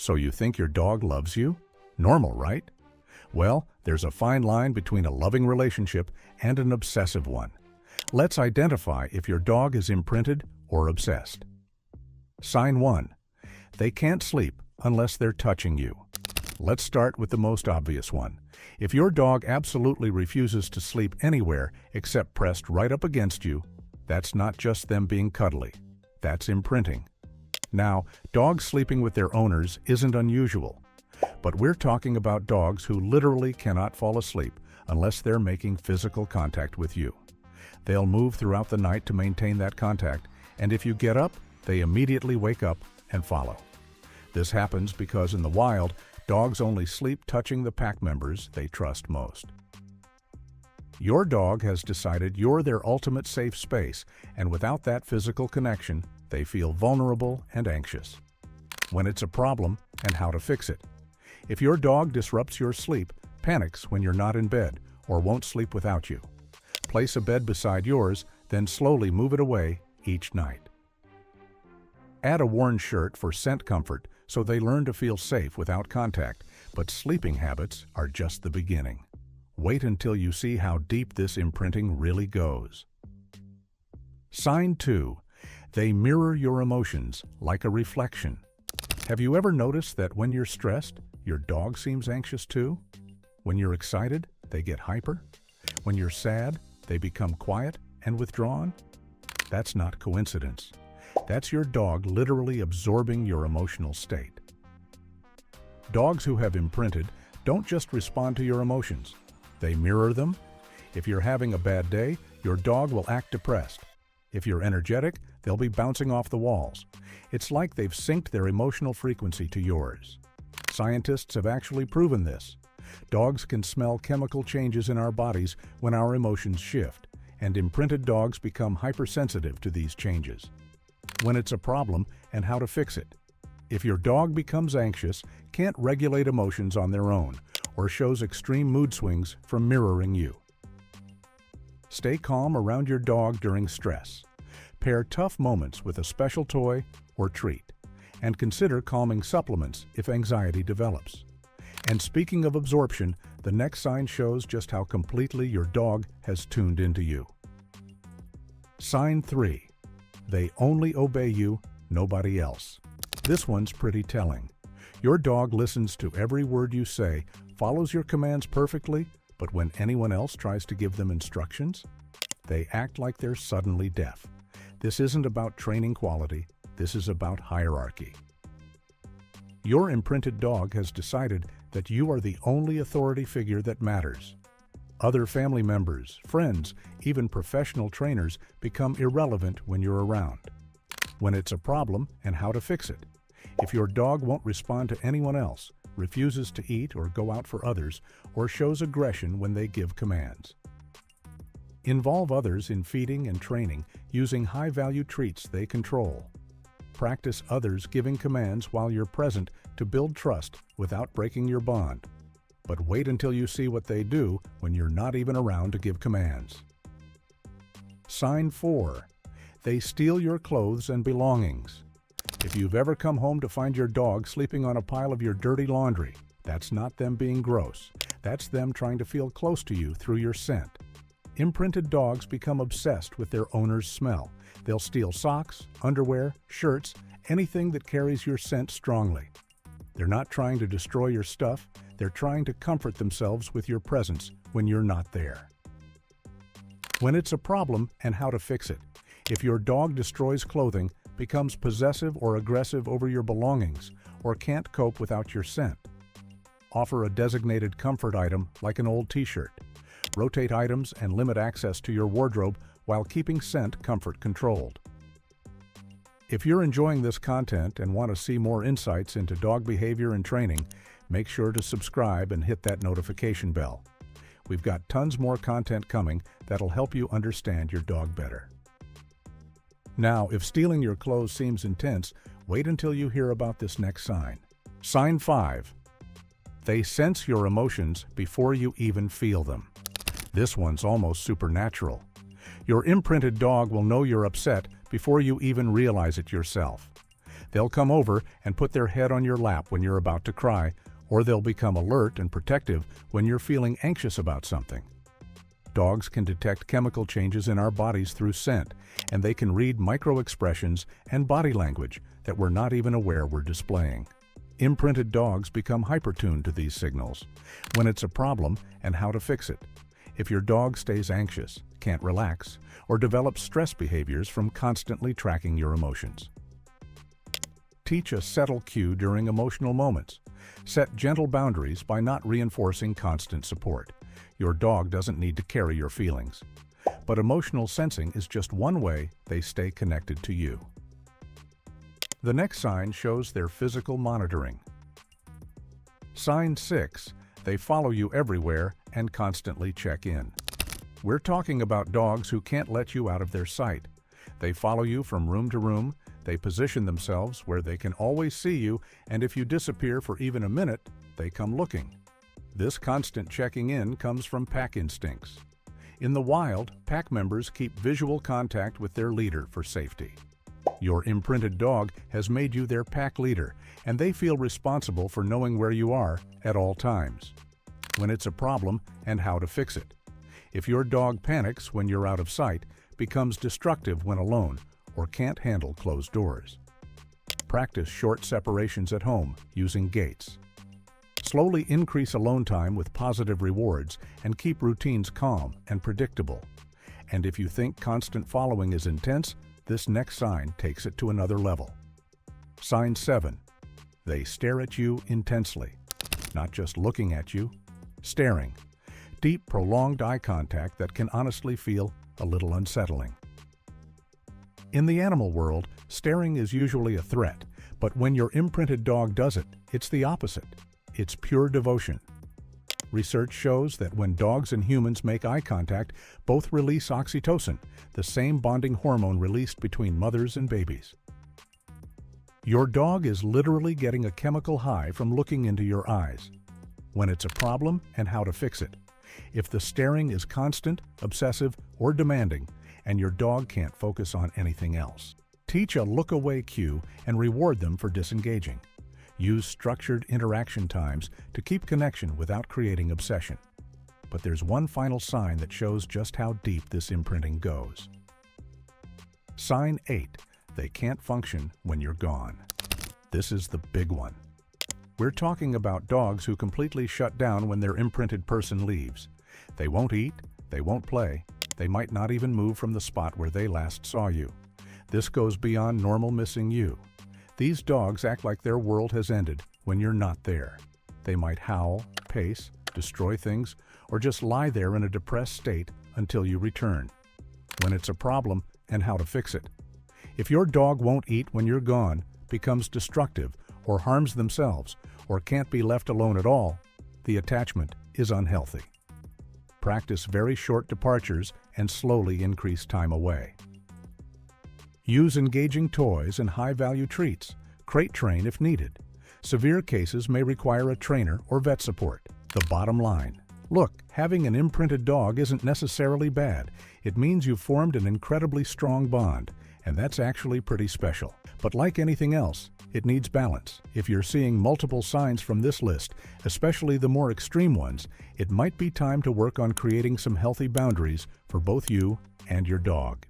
So you think your dog loves you? Normal, right? Well, there's a fine line between a loving relationship and an obsessive one. Let's identify if your dog is imprinted or obsessed. Sign 1. They can't sleep unless they're touching you. Let's start with the most obvious one. If your dog absolutely refuses to sleep anywhere except pressed right up against you, that's not just them being cuddly. That's imprinting. Now, dogs sleeping with their owners isn't unusual, but we're talking about dogs who literally cannot fall asleep unless they're making physical contact with you. They'll move throughout the night to maintain that contact, and if you get up, they immediately wake up and follow. This happens because in the wild, dogs only sleep touching the pack members they trust most. Your dog has decided you're their ultimate safe space, and without that physical connection, they feel vulnerable and anxious. When it's a problem, and how to fix it. If your dog disrupts your sleep, panics when you're not in bed, or won't sleep without you, place a bed beside yours, then slowly move it away each night. Add a worn shirt for scent comfort so they learn to feel safe without contact, but sleeping habits are just the beginning. Wait until you see how deep this imprinting really goes. Sign 2. They mirror your emotions like a reflection. Have you ever noticed that when you're stressed, your dog seems anxious too? When you're excited, they get hyper. When you're sad, they become quiet and withdrawn. That's not coincidence. That's your dog literally absorbing your emotional state. Dogs who have imprinted don't just respond to your emotions. They mirror them. If you're having a bad day, your dog will act depressed. If you're energetic, they'll be bouncing off the walls. It's like they've synced their emotional frequency to yours. Scientists have actually proven this. Dogs can smell chemical changes in our bodies when our emotions shift, and imprinted dogs become hypersensitive to these changes. When it's a problem, and how to fix it. If your dog becomes anxious, can't regulate emotions on their own, or shows extreme mood swings from mirroring you. Stay calm around your dog during stress. Pair tough moments with a special toy or treat, and consider calming supplements if anxiety develops. And speaking of absorption, the next sign shows just how completely your dog has tuned into you. Sign 3. They only obey you, nobody else. This one's pretty telling. Your dog listens to every word you say, follows your commands perfectly, but when anyone else tries to give them instructions, they act like they're suddenly deaf. This isn't about training quality, this is about hierarchy. Your imprinted dog has decided that you are the only authority figure that matters. Other family members, friends, even professional trainers become irrelevant when you're around. When it's a problem, and how to fix it. If your dog won't respond to anyone else, refuses to eat or go out for others, or shows aggression when they give commands. Involve others in feeding and training using high-value treats they control. Practice others giving commands while you're present to build trust without breaking your bond. But wait until you see what they do when you're not even around to give commands. Sign 4. They steal your clothes and belongings. If you've ever come home to find your dog sleeping on a pile of your dirty laundry, that's not them being gross. That's them trying to feel close to you through your scent. Imprinted dogs become obsessed with their owner's smell. They'll steal socks, underwear, shirts, anything that carries your scent strongly. They're not trying to destroy your stuff, they're trying to comfort themselves with your presence when you're not there. When it's a problem, and how to fix it. If your dog destroys clothing, becomes possessive or aggressive over your belongings, or can't cope without your scent, offer a designated comfort item like an old t-shirt. Rotate items and limit access to your wardrobe while keeping scent comfort controlled. If you're enjoying this content and want to see more insights into dog behavior and training, make sure to subscribe and hit that notification bell. We've got tons more content coming that'll help you understand your dog better. Now, if stealing your clothes seems intense, wait until you hear about this next sign. Sign 5. They sense your emotions before you even feel them. This one's almost supernatural. Your imprinted dog will know you're upset before you even realize it yourself. They'll come over and put their head on your lap when you're about to cry, or they'll become alert and protective when you're feeling anxious about something. Dogs can detect chemical changes in our bodies through scent, and they can read micro-expressions and body language that we're not even aware we're displaying. Imprinted dogs become hyper-tuned to these signals, when it's a problem and how to fix it. If your dog stays anxious, can't relax, or develops stress behaviors from constantly tracking your emotions. Teach a settle cue during emotional moments. Set gentle boundaries by not reinforcing constant support. Your dog doesn't need to carry your feelings. But emotional sensing is just one way they stay connected to you. The next sign shows their physical monitoring. Sign 6. They follow you everywhere and constantly check in. We're talking about dogs who can't let you out of their sight. They follow you from room to room, they position themselves where they can always see you, and if you disappear for even a minute, they come looking. This constant checking in comes from pack instincts. In the wild, pack members keep visual contact with their leader for safety. Your imprinted dog has made you their pack leader, and they feel responsible for knowing where you are at all times, when it's a problem, and how to fix it. If your dog panics when you're out of sight, becomes destructive when alone, or can't handle closed doors, practice short separations at home using gates. Slowly increase alone time with positive rewards and keep routines calm and predictable. And if you think constant following is intense, this next sign takes it to another level. Sign 7. They stare at you intensely. Not just looking at you, staring. Deep, prolonged eye contact that can honestly feel a little unsettling. In the animal world, staring is usually a threat, but when your imprinted dog does it, it's the opposite. It's pure devotion. Research shows that when dogs and humans make eye contact, both release oxytocin, the same bonding hormone released between mothers and babies. Your dog is literally getting a chemical high from looking into your eyes. When it's a problem and how to fix it. If the staring is constant, obsessive, or demanding, and your dog can't focus on anything else. Teach a look-away cue and reward them for disengaging. Use structured interaction times to keep connection without creating obsession. But there's one final sign that shows just how deep this imprinting goes. Sign 8. They can't function when you're gone. This is the big one. We're talking about dogs who completely shut down when their imprinted person leaves. They won't eat, they won't play, they might not even move from the spot where they last saw you. This goes beyond normal missing you. These dogs act like their world has ended when you're not there. They might howl, pace, destroy things, or just lie there in a depressed state until you return. When it's a problem and how to fix it. If your dog won't eat when you're gone, becomes destructive, or harms themselves, or can't be left alone at all, the attachment is unhealthy. Practice very short departures and slowly increase time away. Use engaging toys and high-value treats. Crate train if needed. Severe cases may require a trainer or vet support. The bottom line. Look, having an imprinted dog isn't necessarily bad. It means you've formed an incredibly strong bond, and that's actually pretty special. But like anything else, it needs balance. If you're seeing multiple signs from this list, especially the more extreme ones, it might be time to work on creating some healthy boundaries for both you and your dog.